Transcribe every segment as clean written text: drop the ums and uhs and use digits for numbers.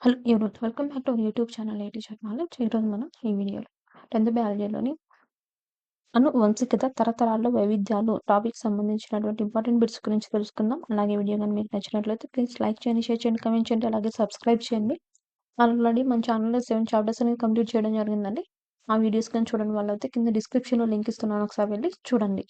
Hello everyone welcome back to our YouTube channel AT chat knowledge. ఈరోజు మనం ఈ వీడియోలో 10th బయాలజీలోని అనువంశికత తరతరాల్లో వైవిధ్యాలు టాపిక్ సంబంధించినటువంటి ఇంపార్టెంట్ బిట్స్ గురించి తెలుసుకుందాం. అలాగే వీడియో కానీ మీకు నచ్చినట్లయితే ప్లీజ్ లైక్ చేయండి, షేర్ చేయండి, కమెంట్ చేయండి, అలాగే సబ్స్క్రైబ్ చేయండి. ఆల్రెడీ మన ఛానల్లో 7 చాప్టర్స్ అనేది కంప్లీట్ చేయడం జరిగిందండి. ఆ వీడియోస్ కానీ చూడని వాళ్ళైతే కింద డిస్క్రిప్షన్లో లింక్ ఇస్తున్నాను, ఒకసారి వెళ్ళి చూడండి.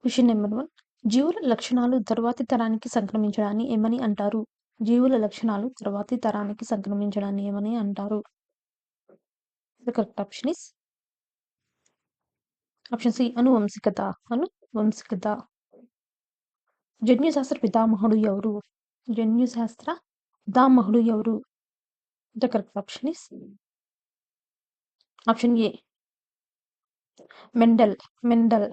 క్వశ్చన్ నెంబర్ 1, జీవుల లక్షణాలు తరువాతి తరానికి సంక్రమించడాన్ని ఏమని అంటారు? జీవుల లక్షణాలు తరువాతి తరానికి సంక్రమించడాన్ని ఏమని అంటారు? The correct option is option C, అనువంశికత. అనువంశికత. జన్యుశాస్త్ర పితామహుడు ఎవరు? జన్యుశాస్త్ర పితామహుడు ఎవరు? The correct option is option A, Mendel. Mendel.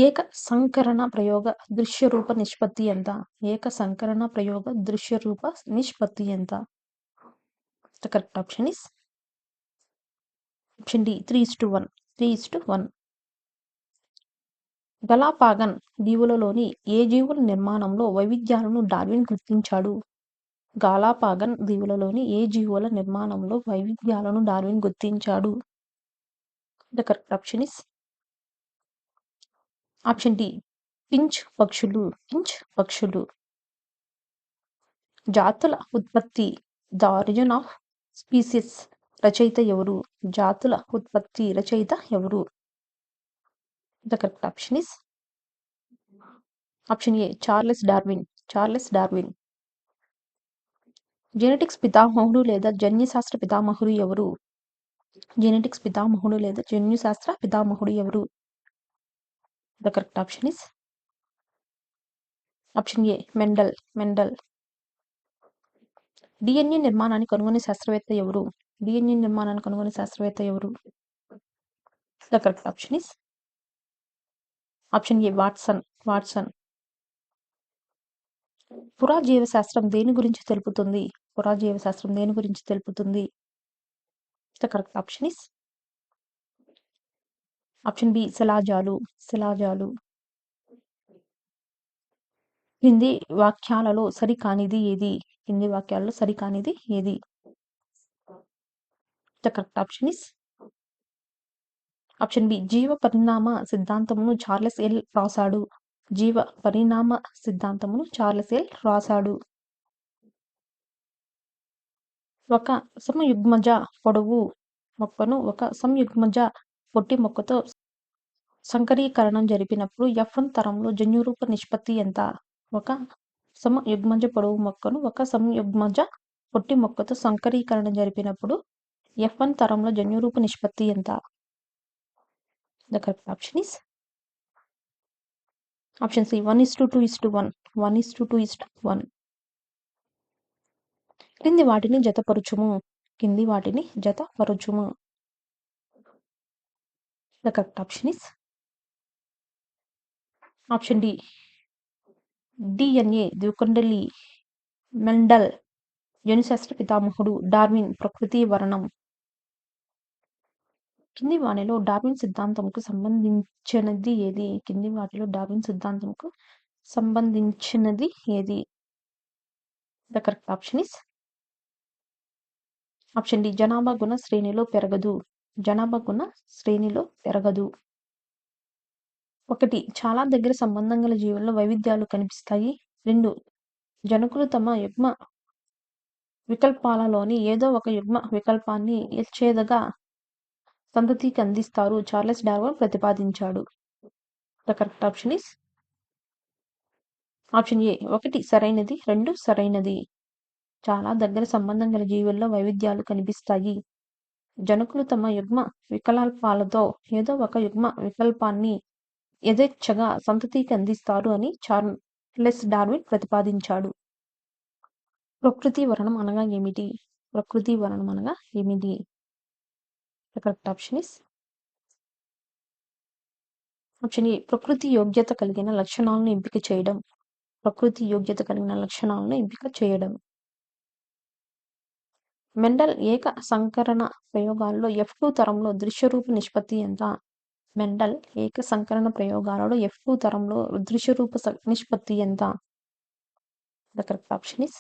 ఏక సంకరణ ప్రయోగ దృశ్యరూప నిష్పత్తి ఎంత? ఏక సంకరణ ప్రయోగ దృశ్యరూప నిష్పత్తి ఎంత? The correct option is option D, 3:1. 3:1. గలాపాగన్ దీవులలోని ఏ జీవుల నిర్మాణంలో వైవిధ్యాలను డార్విన్ గుర్తించాడు? గాలాపాగన్ దీవులలోని ఏ జీవుల నిర్మాణంలో వైవిధ్యాలను డార్విన్ గుర్తించాడు? The correct option is option D, finch పక్షులు. పించ్ పక్షులు. జాతుల ఉత్పత్తి, ద ఆరిజిన్ ఆఫ్ స్పీసీస్ రచయిత ఎవరు? జాతుల ఉత్పత్తి రచయిత ఎవరు? The correct option is option A, Charles Darwin. Charles Darwin. Genetics పితామహుడు లేదా జన్యుశాస్త్ర పితామహుడు ఎవరు? జెనెటిక్స్ పితామహుడు లేదా జన్యుశాస్త్ర పితామహుడు ఎవరు? The correct option is option A, Mendel. Mendel. DNA నిర్మాణాన్ని కనుగొనే శాస్త్రవేత్త ఎవరు? డిఎన్ఏ నిర్మాణాన్ని కనుగొనే శాస్త్రవేత్త ఎవరు? The correct option is option A, Watson. Watson. పురాజీవశాస్త్రం దేని గురించి తెలుపుతుంది? పురాజీవశాస్త్రం దేని గురించి తెలుపుతుంది? The correct option is option B, శిలాజాలు. శిలాజాలు. కింది వాక్యాలలో సరికానిది ఏది? కింది వాక్యాలలో సరికానిది ఏది? The correct option is option B, జీవ పరిణామ సిద్ధాంతమును చార్లెస్ ఎల్ రాశాడు. జీవ పరిణామ సిద్ధాంతమును చార్లెస్ ఎల్ రాశాడు. ఒక సమయుగ్మజ పొడవు మొక్కను ఒక సంయుగ్మజ పొట్టి మొక్కతో సంకరీకరణం జరిపినప్పుడు F1 తరంలో జన్యురూప నిష్పత్తి ఎంత? ఒక సమయుగ్మజ పొడవు మొక్కను ఒక సంయుగ్మజ పొట్టి మొక్కతో సంకరీకరణం జరిపినప్పుడు F1 తరంలో జన్యురూప నిష్పత్తి ఎంత? The correct option is option C, 1:2:1. 1:2:1. కింది వాటిని జతపరుచుము. కింది వాటిని జతపరుచుము. The correct option is option D, DNA ద్వికొండలి. మెండల్ జన్యుశాస్త్ర పితామహుడు. డార్విన్ ప్రకృతి వర్ణం. కింది వాటిలో డార్విన్ సిద్ధాంతంకు సంబంధించినది ఏది? కింది వాటిలో డార్విన్ సిద్ధాంతంకు సంబంధించినది ఏది? The correct option is option D, జనాభా గుణ శ్రేణిలో పెరగదు. జనాభా గుణ శ్రేణిలో పెరగదు. 1, చాలా దగ్గర సంబంధం గల జీవుల్లో వైవిధ్యాలు కనిపిస్తాయి. 2, జనకులు తమ యుగ్మ వికల్పాలలోని ఏదో ఒక యుగ్మ వికల్పాన్ని యథేచ్ఛగా సంతతికి అందిస్తారు. చార్లెస్ డార్విన్ ప్రతిపాదించాడు. The correct option is option ఏ, 1 సరైనది, 2 సరైనది. చాలా దగ్గర సంబంధం గల జీవుల్లో వైవిధ్యాలు కనిపిస్తాయి. జనకులు తమ యుగ్మ వికల్పాలతో ఏదో ఒక యుగ్మ వికల్పాన్ని యథేచ్ఛగా సంతతికి అందిస్తారు అని చార్లెస్ డార్విన్ ప్రతిపాదించాడు. ప్రకృతి వర్ణం అనగా ఏమిటి? ప్రకృతి వర్ణం అనగా ఏమిటి? The correct option is option ఏ, ప్రకృతి యోగ్యత కలిగిన లక్షణాలను ఎంపిక చేయడం. ప్రకృతి యోగ్యత కలిగిన లక్షణాలను ఎంపిక చేయడం. మెండల్ ఏక సంకరణ ప్రయోగాల్లో F2 తరంలో దృశ్యరూప నిష్పత్తి ఎంత? మెండల్ ఏక సంకరణ ప్రయోగాలలో F2 తరంలో దృశ్యరూప నిష్పత్తి ఎంత? The correct option is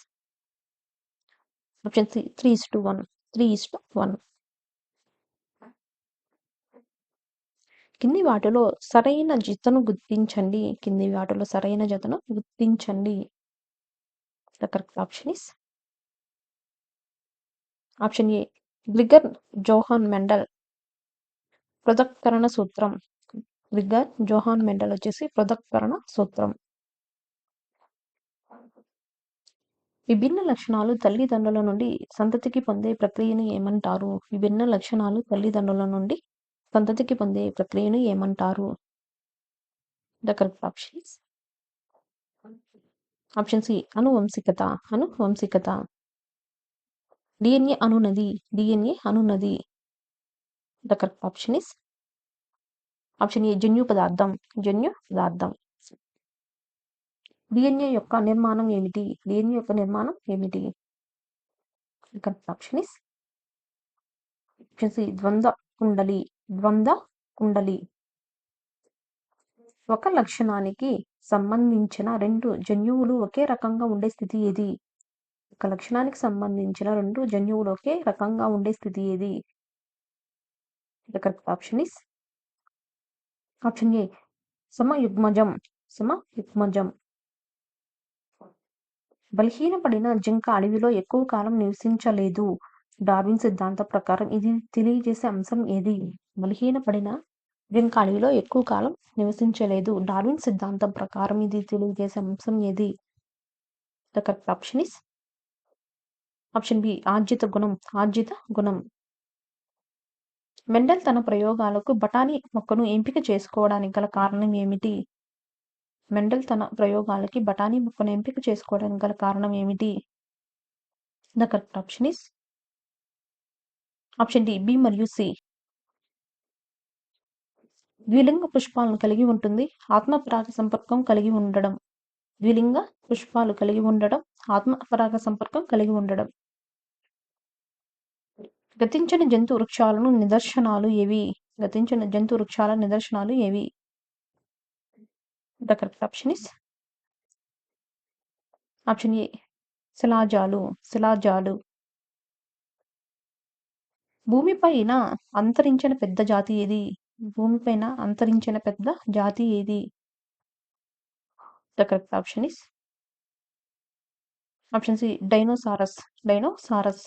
option C, 3:1. 3:1. కింది వాటిలో సరైన జతను గుర్తించండి. కింది వాటిలో సరైన జతను గుర్తించండి. The correct option is option A, Gregor Johann Mendel పృథక్కరణ సూత్రం. గ్రిగర్ జోహాన్ మెండల్ వచ్చేసి పృథక్కరణ సూత్రం. విభిన్న లక్షణాలు తల్లిదండ్రుల నుండి సంతతికి పొందే ప్రక్రియను ఏమంటారు? విభిన్న లక్షణాలు తల్లిదండ్రుల నుండి సంతతికి పొందే ప్రక్రియను ఏమంటారు? The correct option is option C, అనువంశికత. అనువంశికత. డిఎన్ఏ అనునది. డిఎన్ఏ అనునది. The correct option is option A, జన్యు పదార్థం. జన్యు పదార్థం. డిఎన్ఏ యొక్క నిర్మాణం ఏమిటి? డిఎన్ఏ యొక్క నిర్మాణం ఏమిటి? The correct option is option C, ద్వంద్వ కుండలి. ద్వంద్వ కుండలి. ఒక లక్షణానికి సంబంధించిన రెండు జన్యువులు ఒకే రకంగా ఉండే స్థితి ఏది? ఒక లక్షణానికి సంబంధించిన రెండు జన్యువులు ఒకే రకంగా ఉండే స్థితి ఏది? The correct option is option A, సమయుగ్మజం. సమయుగ్మజం. బలహీనపడిన జింక అడవిలో ఎక్కువ కాలం నివసించలేదు. డార్విన్ సిద్ధాంతం ప్రకారం ఇది తెలియజేసే అంశం ఏది? బలహీనపడిన జింక అడవిలో ఎక్కువ కాలం నివసించలేదు. డార్విన్ సిద్ధాంతం ప్రకారం ఇది తెలియజేసే అంశం ఏది? The correct option is option B, ఆర్జిత గుణం. ఆర్జిత గుణం. మెండల్ తన ప్రయోగాలకు బఠానీ మొక్కను ఎంపిక చేసుకోవడానికి గల కారణం ఏమిటి? మెండల్ తన ప్రయోగాలకి బఠానీ మొక్కను ఎంపిక చేసుకోవడానికి గల కారణం ఏమిటి? The correct option is option D, B మరియు సి. ద్విలింగ పుష్పాలను కలిగి ఉంటుంది. ఆత్మ పరాగ సంపర్కం కలిగి ఉండడం. ద్విలింగ పుష్పాలు కలిగి ఉండడం. ఆత్మ పరాగ సంపర్కం కలిగి ఉండడం. గతించిన జంతు వృక్షాలను నిదర్శనాలు ఏవి? గతించిన జంతు వృక్షాల నిదర్శనాలు ఏవి? The correct option is option A, శిలాజాలు. శిలాజాలు. భూమిపైన అంతరించిన పెద్ద జాతి ఏది? భూమిపైన అంతరించిన పెద్ద జాతి ఏది? The correct option is option C, dinosaurs. Dinosaurs.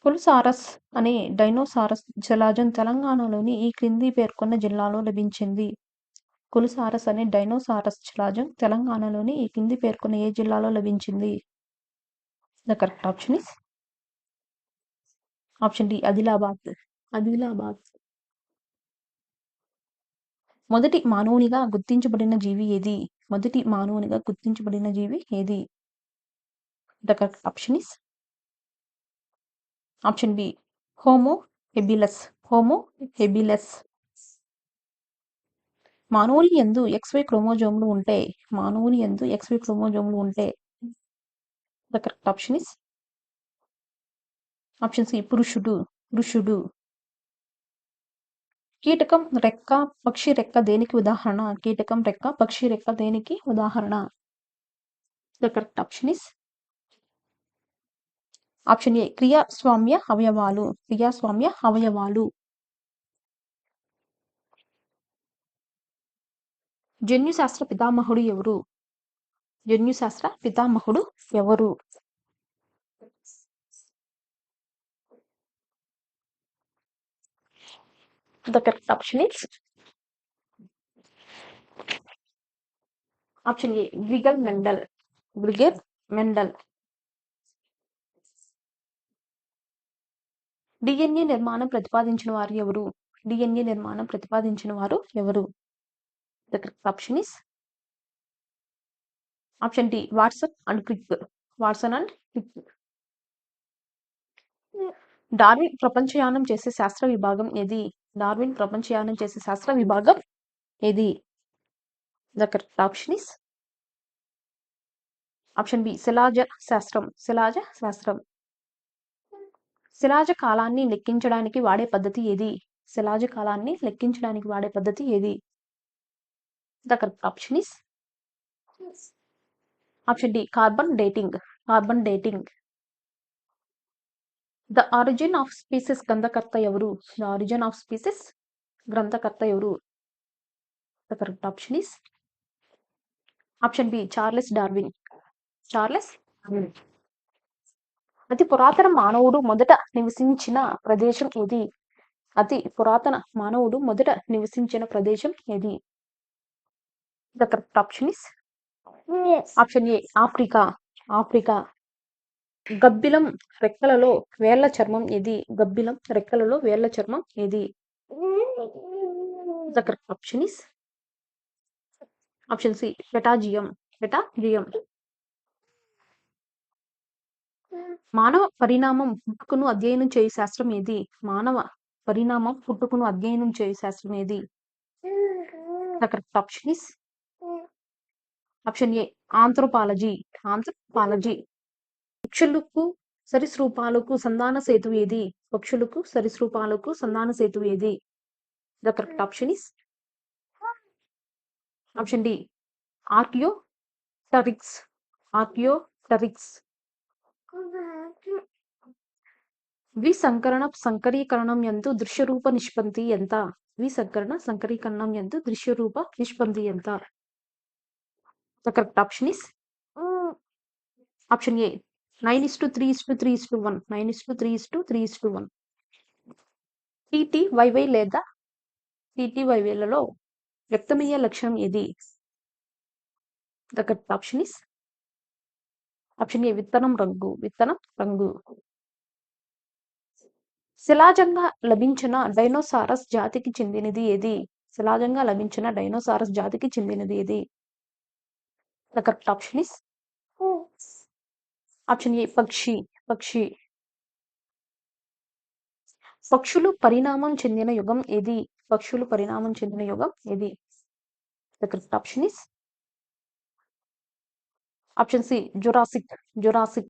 కుల్సారస్ అనే డైనోసారస్ శిలాజం తెలంగాణలోని ఈ క్రింది పేర్కొన్న జిల్లాలో లభించింది. కుల్సారస్ అనే డైనోసారస్ శిలాజం తెలంగాణలోని ఈ కింది పేర్కొన్న ఏ జిల్లాలో లభించింది? The correct option is option D, Adilabad. Adilabad. మొదటి మానవునిగా గుర్తించబడిన జీవి ఏది? మొదటి మానవునిగా గుర్తించబడిన జీవి ఏది? The correct option is option B, Homo habilis. Homo habilis. మానవుని యందు XY క్రోమోజోములు ఉంటే. మానవుని యందు XY క్రోమోజోములు ఉంటే. The correct option is option C, పురుషుడు. పురుషుడు. కీటకం రెక్క, పక్షి రెక్క దేనికి ఉదాహరణ? కీటకం రెక్క, పక్షి రెక్క దేనికి ఉదాహరణ? The correct option is option A, క్రియాస్వామ్య అవయవాలు. క్రియాస్వామ్య అవయవాలు. జన్యుశాస్త్ర పితామహుడు ఎవరు? జన్యుశాస్త్ర పితామహుడు ఎవరు? The correct option is option A, Gregor Mendel. Gregor Mendel. DNA నిర్మాణం ప్రతిపాదించిన వారు ఎవరు? డిఎన్ఏ నిర్మాణం ప్రతిపాదించిన వారు ఎవరు? The correct option is option D, Watson and Crick. Watson and Crick. Darwin ప్రపంచయానం చేసే శాస్త్ర విభాగం ఏది? డార్విన్ ప్రపంచయానం చేసే శాస్త్ర విభాగం ఏది? The correct option is option B, శిలాజ శాస్త్రం. శిలాజ శాస్త్రం. శిలాజ కాలాన్ని లెక్కించడానికి వాడే పద్ధతి ఏది? శిలాజ కాలాన్ని లెక్కించడానికి వాడే పద్ధతి ఏది? The correct option is option D carbon dating. Carbon dating. The origin of species గ్రంథకర్త ఎవరు? ద ఆరిజిన్ ఆఫ్ స్పీసెస్ గ్రంథకర్త ఎవరు? The correct option is option B Charles Darwin. Charles Darwin. అతి పురాతన మానవుడు మొదట నివసించిన ప్రదేశం ఏది? అతి పురాతన మానవుడు మొదట నివసించిన ప్రదేశం ఏది? The correct option is option A Africa. Africa. గబ్బిలం రెక్కలలో వేళ్ల చర్మం ఏది? గబ్బిలం రెక్కలలో వేళ్ల చర్మం ఏది? The correct option is option C patagium. Patagium. మానవ పరిణామం పుట్టుకను అధ్యయనం చేయు శాస్త్రం ఏది? మానవ పరిణామం పుట్టుకను అధ్యయనం చేయు శాస్త్రం ఏది? The correct option is option A anthropology. Anthropology. పక్షులకు సరీసృపాలకు సంధాన సేతు ఏది? పక్షులకు సరీసృపాలకు సంధాన సేతు ఏది? The correct option is option D archaeopteryx. Archaeopteryx. విసంకరణ సంకరీకరణం యందు దృశ్యరూప నిష్పత్తి ఎంత? విసంకరణ సంకరీకరణం యందు దృశ్యరూప నిష్పత్తి ఎంత? The correct option is option ఏ 9:3:3:1. 9:3:3:1. టీటీవైవై లేదా టీటీవైవైలలో వ్యక్తమయ్యే లక్షణం ఏది? The correct option is option ఏ విత్తనం రంగు. విత్తనం రంగు. శిలాజంగా లభించిన డైనోసారస్ జాతికి చెందినది ఏది? శిలాజంగా లభించిన డైనోసారస్ జాతికి చెందినది ఏది? The correct option is option ఏ పక్షి. పక్షి. పక్షులు పరిణామం చెందిన యుగం ఏది? పక్షులు పరిణామం చెందిన యుగం ఏది? The correct option is option C Jurassic. Jurassic.